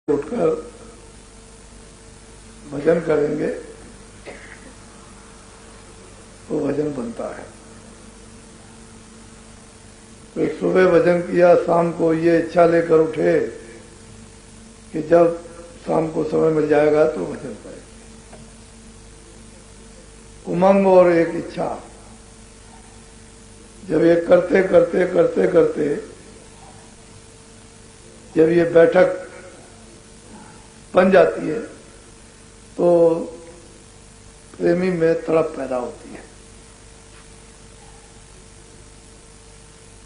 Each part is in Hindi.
उठकर भजन करेंगे तो भजन बनता है। तो सुबह भजन किया, शाम को ये इच्छा लेकर उठे कि जब शाम को समय मिल जाएगा तो भजन करेंगे। उमंग और एक इच्छा, जब ये करते करते करते करते जब ये बैठक बन जाती है तो प्रेमी में तड़प पैदा होती है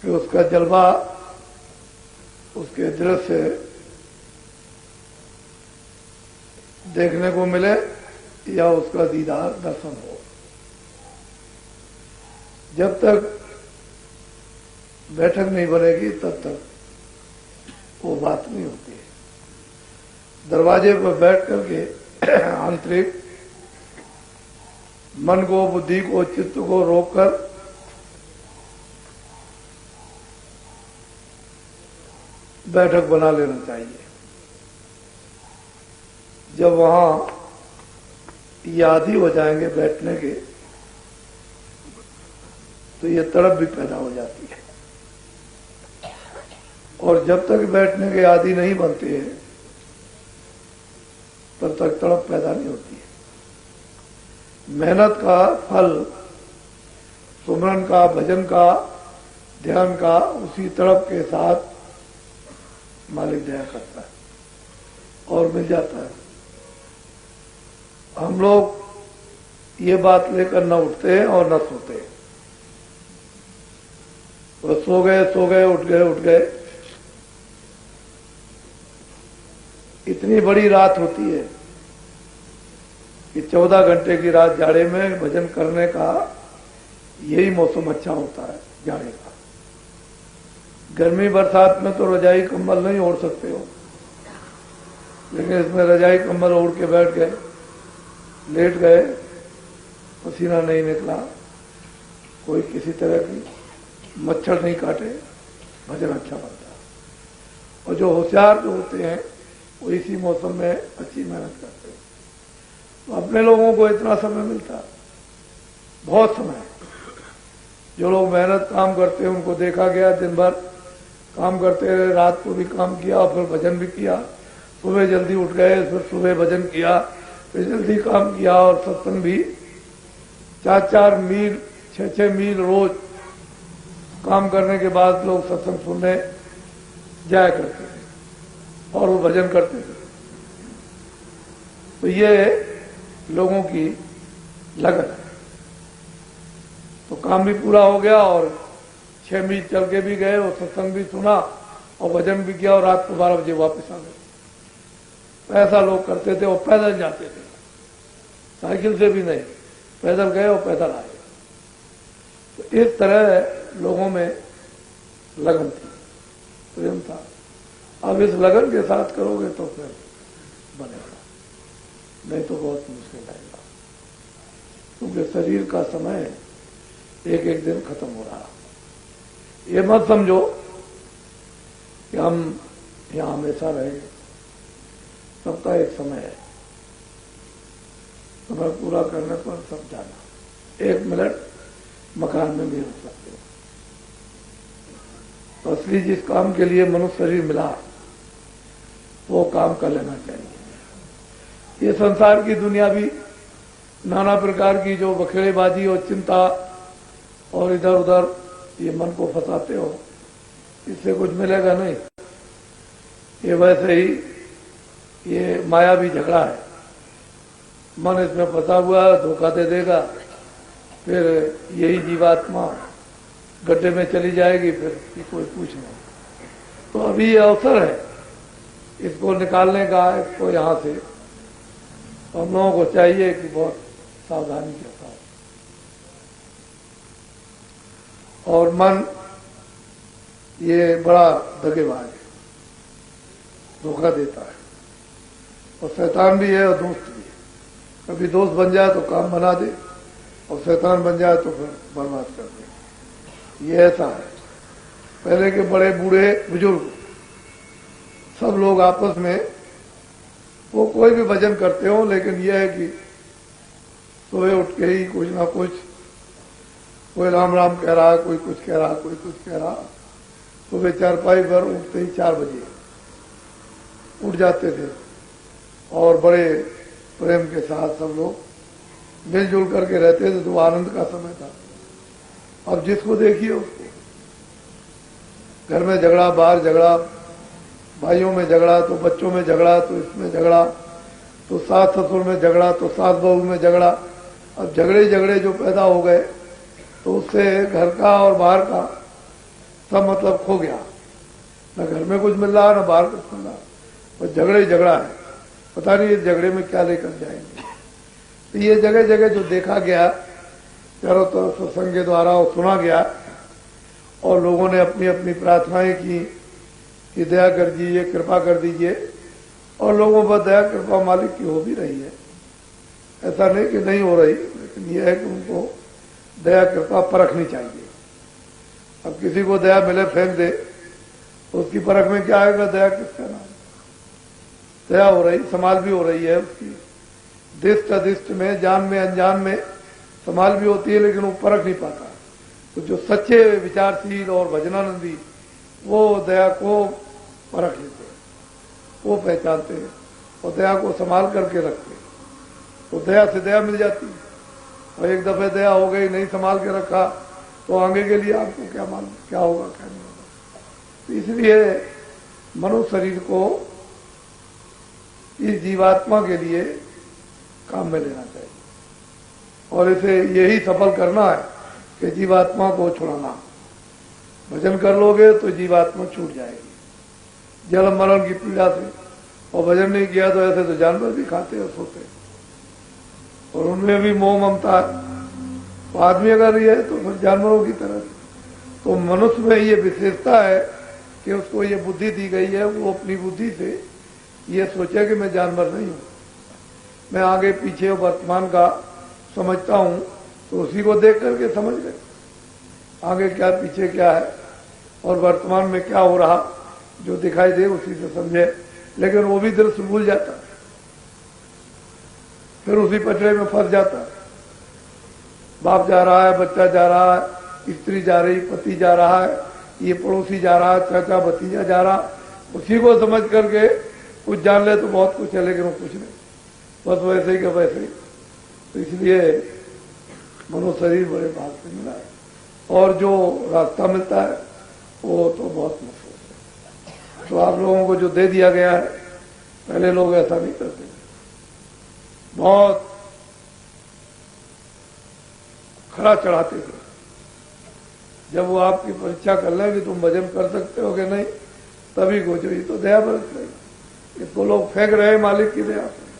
कि उसका जलवा उसके दृश्य देखने को मिले या उसका दीदार दर्शन हो। जब तक बैठक नहीं बनेगी तब तक वो बात नहीं होती है। दरवाजे पर बैठ करके आंतरिक मन को, बुद्धि को, चित्त को रोककर बैठक बना लेना चाहिए। जब वहां यादी हो जाएंगे बैठने के तो ये तड़प भी पैदा हो जाती है। और जब तक बैठने के आदि नहीं बनते हैं तब तक तड़प पैदा नहीं होती है। मेहनत का फल सुमरन का, भजन का, ध्यान का उसी तड़प के साथ मालिक दया करता है और मिल जाता है। हम लोग ये बात लेकर न उठते हैं और न सोते हैं। वो सो गए, उठ गए। इतनी बड़ी रात होती है कि 14 घंटे की रात जाड़े में भजन करने का यही मौसम अच्छा होता है जाड़े का। गर्मी बरसात में तो रजाई कंबल नहीं ओढ़ सकते हो, लेकिन इसमें रजाई कंबल ओढ़ के बैठ गए, लेट गए, पसीना नहीं निकला, कोई किसी तरह की मच्छर नहीं काटे, भजन अच्छा बनता है। और जो होशियार जो होते हैं वो इसी मौसम में अच्छी मेहनत करते हैं। तो अपने लोगों को इतना समय मिलता है, बहुत समय। जो लोग मेहनत काम करते हैं उनको देखा गया दिन भर काम करते रहे, रात को भी काम किया, फिर भजन भी किया, सुबह जल्दी उठ गए, फिर सुबह भजन किया, फिर जल्दी काम किया और सत्संग भी 4-4 मील 6-6 मील रोज काम करने के बाद लोग सत्संग सुनने जाया करते थे और वो भजन करते थे। तो ये लोगों की लगन है। तो काम भी पूरा हो गया और 6 मील चल के भी गए और सत्संग भी सुना और भजन भी किया और रात को 12 बजे वापस आ गए। तो ऐसा लोग करते थे और पैदल जाते थे, साइकिल से भी नहीं, पैदल गए और पैदल आए। तो इस तरह लोगों में लगन थी, प्रेम था। अब इस लगन के साथ करोगे तो फिर बनेगा, नहीं तो बहुत मुश्किल आएगा। क्योंकि शरीर का समय एक एक दिन खत्म हो रहा। ये मत समझो कि हम यहां हमेशा रहेंगे, सबका एक समय है। समय पूरा करने पर सब जाना। 1 मिनट मकान में भी रुक सकते हो। तो असली जिस काम के लिए मनुष्य शरीर मिला वो काम कर लेना चाहिए। ये संसार की दुनिया भी नाना प्रकार की जो बखेड़ेबाजी और चिंता और इधर उधर ये मन को फंसाते हो, इससे कुछ मिलेगा नहीं। ये वैसे ही ये माया भी झगड़ा है। मन इसमें फंसा हुआ है, धोखा दे देगा, फिर यही जीवात्मा गड्ढे में चली जाएगी, फिर कोई पूछ नहीं। तो अभी ये अवसर है इसको निकालने का, इसको यहां से हम लोगों को चाहिए कि बहुत सावधानी के साथ। और मन ये बड़ा दगेबाज है, धोखा देता है और शैतान भी है और दोस्त भी है। कभी दोस्त बन जाए तो काम बना दे और शैतान बन जाए तो फिर बर्बाद कर दे। ये ऐसा है। पहले के बड़े बूढ़े बुजुर्ग सब लोग आपस में वो कोई भी भजन करते हो, लेकिन यह है कि सोए उठ के ही कुछ ना कुछ, कोई राम राम कह रहा, कोई कुछ कह रहा, कोई कुछ कह रहा। सुबह चारपाई पर उठते ही 4 बजे उठ जाते थे और बड़े प्रेम के साथ सब लोग मिलजुल करके रहते थे, तो आनंद का समय था। अब जिसको देखिए उसको, घर में झगड़ा, बाहर झगड़ा, भाइयों में झगड़ा, तो बच्चों में झगड़ा, तो इसमें झगड़ा, तो सास ससुर में झगड़ा, तो सास बहू में झगड़ा। अब झगड़े झगड़े जो पैदा हो गए, तो उससे घर का और बाहर का सब मतलब खो गया। न घर में कुछ मिल रहा, न बाहर कुछ मिल रहा, और झगड़े झगड़ा है। पता नहीं इस झगड़े में क्या लेकर जाएंगे। तो ये जगह जगह जो देखा गया चारों तरफ सत्संग के द्वारा और सुना गया, और लोगों ने अपनी अपनी प्रार्थनाएं की कि दया कर दीजिए, कृपा कर दीजिए, और लोगों पर दया कृपा मालिक की हो भी रही है। ऐसा नहीं कि नहीं हो रही, लेकिन यह है कि उनको दया कृपा परखनी चाहिए। अब किसी को दया मिले फेंक दे तो उसकी परख में क्या आएगा, दया किसका नाम। दया हो रही, संभाल भी हो रही है उसकी, दिष्ट अदिष्ट में, जान में अनजान में संभाल भी होती है, लेकिन वो परख नहीं पाता। तो जो सच्चे विचारशील और भजनानंदी वो दया को परख लेते हैं, वो पहचानते हैं और दया को संभाल करके रखते हैं। तो दया से दया मिल जाती है। और एक दफे दया हो गई, नहीं संभाल के रखा, तो आगे के लिए आपको क्या मालूम क्या होगा क्या नहीं होगा। तो इसलिए मनुष्य शरीर को इस जीवात्मा के लिए काम में लेना चाहिए, और इसे यही सफल करना है कि जीवात्मा को छुड़ाना। भजन कर लोगे तो जीवात्मा छूट जाएगी जन्म मरण की पीड़ा से। और भजन नहीं किया तो ऐसे तो जानवर भी खाते और सोते, और उनमें भी मोह ममता है। तो आदमी अगर ये है तो फिर जानवरों की तरह। तो मनुष्य में ये विशेषता है कि उसको ये बुद्धि दी गई है, वो अपनी बुद्धि से ये सोचे कि मैं जानवर नहीं हूं, मैं आगे पीछे वर्तमान का समझता हूं। तो उसी को देख करके समझ ले आगे क्या पीछे क्या है, और वर्तमान में क्या हो रहा जो दिखाई दे उसी से समझे। लेकिन वो भी दृश्य भूल जाता, फिर उसी पचड़े में फंस जाता। बाप जा रहा है, बच्चा जा रहा है, स्त्री जा रही, पति जा रहा है, ये पड़ोसी जा रहा है, चाचा भतीजा जा रहा, उसी को समझ करके कुछ जान ले तो बहुत कुछ है, लेकिन वो कुछ नहीं, बस वैसे ही का वैसे ही। तो इसलिए मनुष्य शरीर बड़े भाग से मिला है, और जो रास्ता मिलता है वो तो बहुत महसूस है। तो आप लोगों को जो दे दिया गया है, पहले लोग ऐसा नहीं करते, बहुत खरा चढ़ाते थे। जब वो आपकी परीक्षा कर लें कि तुम भजन कर सकते हो कि नहीं, तभी को जो ये तो दया बरत रही, इसको लोग फेंक रहे मालिक की दया से।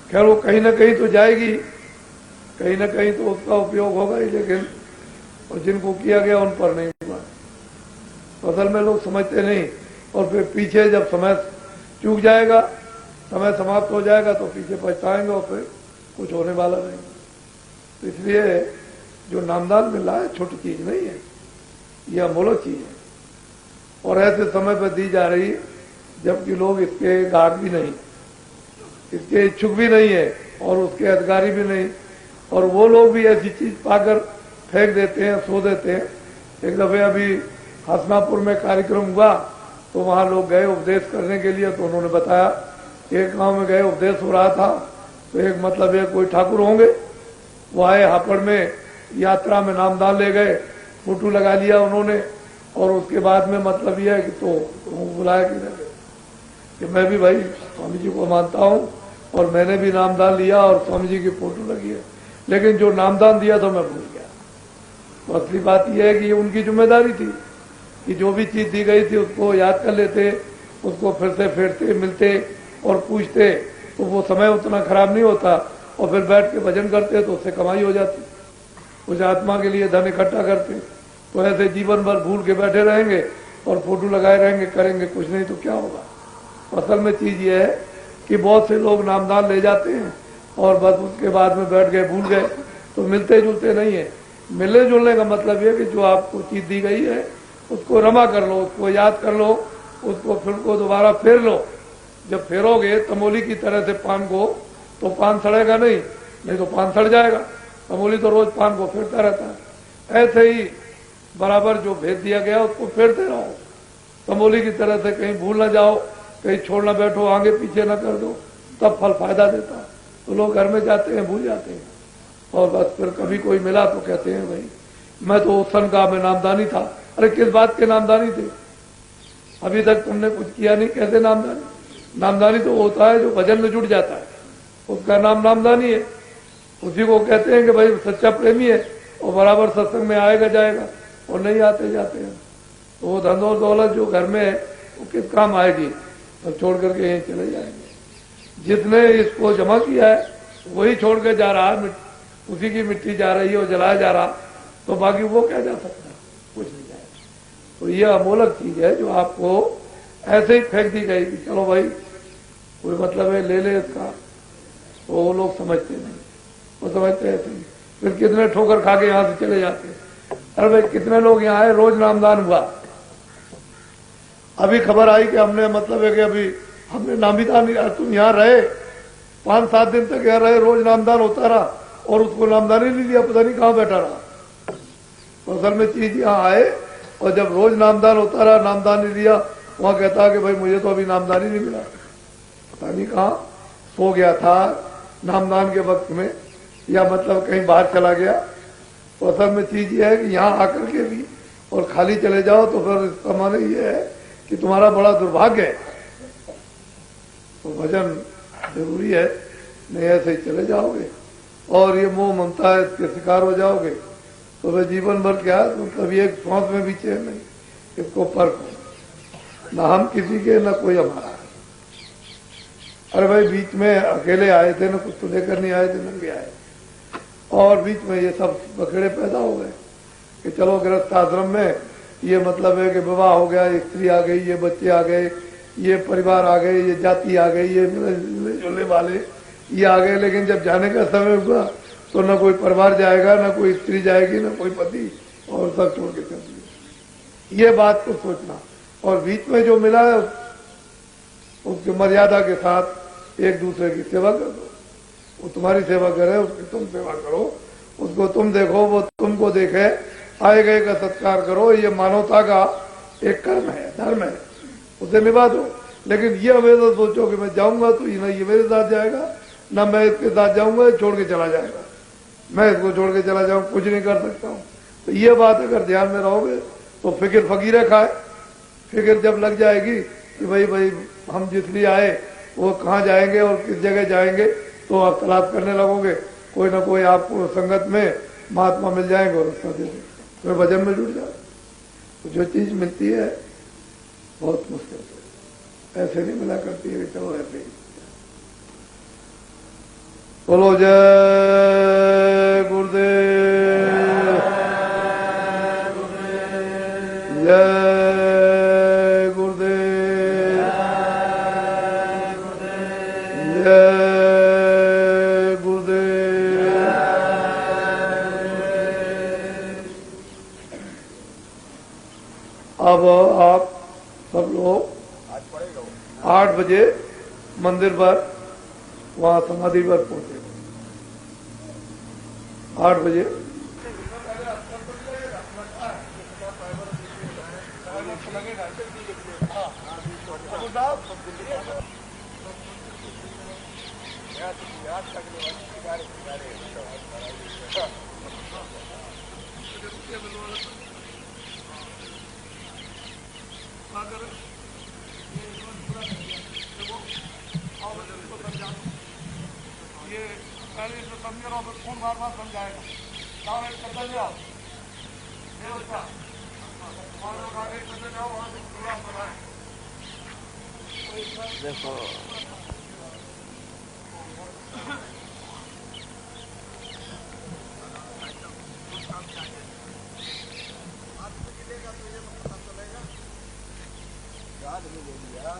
खैर वो कहीं ना कहीं तो जाएगी, कहीं ना कहीं तो उसका उपयोग होगा ही, लेकिन और जिनको किया गया उन पर नहीं हुआ। तो असल में लोग समझते नहीं, और फिर पीछे जब समय चूक जाएगा, समय समाप्त हो जाएगा, तो पीछे पछताएंगे और फिर कुछ होने वाला नहीं। तो इसलिए जो नामदान मिल रहा है छोटी चीज नहीं है, यह अमूल्य चीज है, और ऐसे समय पर दी जा रही जबकि लोग इसके गाहक भी नहीं, इसके इच्छुक भी नहीं है, और उसके अधिकारी भी नहीं। और वो लोग भी ऐसी चीज पाकर फेंक देते हैं, सो देते हैं। एक दफे अभी हसनापुर में कार्यक्रम हुआ, तो वहां लोग गए उपदेश करने के लिए। तो उन्होंने बताया एक गांव में गए, उपदेश हो रहा था, तो एक मतलब एक कोई ठाकुर होंगे, वो आए हापड़ में, यात्रा में नामदान ले गए, फोटो लगा लिया उन्होंने, और उसके बाद में मतलब यह है कि तो बुलाया कि मैं भी भाई स्वामी जी को मानता हूं, और मैंने भी नामदान लिया और स्वामी जी की फोटो लगी है, लेकिन जो नामदान दिया तो मैं भूल गया। तो असली बात यह है कि ये उनकी जिम्मेदारी थी कि जो भी चीज दी गई थी उसको याद कर लेते, उसको फिर से फेरते, मिलते और पूछते, तो वो समय उतना खराब नहीं होता, और फिर बैठ के भजन करते तो उससे कमाई हो जाती, उस आत्मा के लिए धन इकट्ठा करते। तो ऐसे जीवन भर भूल के बैठे रहेंगे और फोटो लगाए रहेंगे, करेंगे कुछ नहीं, तो क्या होगा। असल में चीज ये है कि बहुत से लोग नामदान ले जाते हैं और बस उसके बाद में बैठ गए, भूल गए, तो मिलते जुलते नहीं है। मिलने जुलने का मतलब ये कि जो आपको चीज दी गई है उसको रमा कर लो, उसको याद कर लो, उसको फिर को दोबारा फेर लो, जब फेरोगे तमोली की तरह से पान को, तो पान सड़ेगा नहीं, नहीं तो पान सड़ जाएगा। तमोली तो रोज पान को फेरता रहता है। ऐसे ही बराबर जो भेद दिया गया उसको फेरते रहो, तमोली की तरह से कहीं भूल ना जाओ, कहीं छोड़ ना बैठो, आगे पीछे ना कर दो, तब फल फायदा देता है। तो लोग घर में जाते हैं, भूल जाते हैं, और बस फिर कभी कोई मिला तो कहते हैं भाई मैं तो उस सन का मैं नामदानी था। अरे किस बात के नामदानी थे? अभी तक तुमने कुछ किया नहीं, कैसे नामदानी? नामदानी तो होता है जो भजन में जुट जाता है, उसका नाम नामदानी है। उसी को कहते हैं कि भाई सच्चा प्रेमी है और बराबर सत्संग में आएगा जाएगा, और नहीं आते जाते हैं तो वो धन और दौलत जो घर में है वो किस काम आएगी, तो छोड़ करके यहीं चले जाएंगे। जिसने इसको जमा किया है वही छोड़ के जा रहा है, उसी की मिट्टी जा रही है और जलाया जा रहा, तो बाकी वो क्या जा सकता है? कुछ नहीं जाएगा। तो ये अमोलक चीज है जो आपको ऐसे ही फेंक दी गई कि चलो भाई कोई मतलब है ले ले इसका, तो वो लोग समझते नहीं, वो समझते ऐसे ही। फिर कितने ठोकर खा के यहां से चले जाते हैं। अरे भाई कितने लोग यहाँ आए, रोज नामदान हुआ। अभी खबर आई कि हमने मतलब है कि अभी हमने नामदान, तुम यहाँ रहे 5-7 दिन तक यहाँ रहे, रोज नामदान होता रहा और उसको नामदान ही नहीं दिया, पता नहीं कहाँ बैठा रहा। तो असल में चीज यहाँ आए और जब रोज नामदान होता रहा, नामदान नहीं दिया, वहां कहता कि भाई मुझे तो अभी नामदान ही नहीं मिला, पता नहीं कहाँ सो गया था नामदान के वक्त में, या मतलब कहीं बाहर चला गया। तो असल में चीज ये है कि यहाँ आकर के भी और खाली चले जाओ तो फिर इसका माने ये है कि तुम्हारा बड़ा दुर्भाग्य है। तो भजन जरूरी है, नहीं ऐसे ही चले जाओगे और ये मोह ममता के शिकार हो जाओगे तो वह जीवन भर क्या, तो कभी एक सांस में भी चैन नहीं, इसको फर्क हो, ना हम किसी के ना कोई हमारा। अरे भाई बीच में अकेले आए थे ना, कुछ तो लेकर नहीं आए थे, नंगे आए, और बीच में ये सब बखेड़े पैदा हो गए कि चलो गृहस्थ आश्रम में ये मतलब है कि विवाह हो गया, स्त्री आ गई, ये बच्चे आ गए, ये परिवार आ गए, ये जाति आ गई, ये मिलने जुलने वाले ये आ गए, लेकिन जब जाने का समय हुआ तो न कोई परिवार जाएगा, न कोई स्त्री जाएगी, न कोई पति, और सब छोड़ के चल दिए। ये बात को सोचना, और बीच में जो मिला है उसकी मर्यादा के साथ एक दूसरे की सेवा कर दो। वो तुम्हारी सेवा करे, उसकी तुम सेवा करो, उसको तुम देखो, वो तुमको देखे, आए गए का सत्कार करो। ये मानवता का एक कर्म है, धर्म है, उसे निभा दो। लेकिन ये हमेशा सोचो कि मैं जाऊंगा तो ये मेरे साथ जाएगा, ना मैं इसके साथ जाऊंगा, छोड़ के चला जाएगा, मैं इसको छोड़ के चला जाऊं, कुछ नहीं कर सकता हूं। तो ये बात अगर ध्यान में रहोगे तो फिक्र फकीरे खाए। फिक्र जब लग जाएगी कि भाई भाई हम जिस लिए आए वो कहाँ जाएंगे और किस जगह जाएंगे, तो आप तलाश करने लगोगे, कोई ना कोई आपको संगत में महात्मा मिल जाएंगे और रास्ता दे देंगे, फिर भजन में जुड़ जाओ। तो जो चीज मिलती है बहुत मुश्किल से, ऐसे नहीं मिला करती है, चलो ऐसे ही। बोलो जय गुरुदेव, जय गुरुदेव, जय गुरुदेव। अब आप सब लोग 8 बजे मंदिर पर वहां समाधि पर पहुंचे, 8 बजे। ये पहले तो समझे रहो, कौन बार बार समझाएगा, जाओ एक कदम जाओ, आगे कदम जाओ, वहां से पूरा बनाए। देखो याद नहीं ले लिया।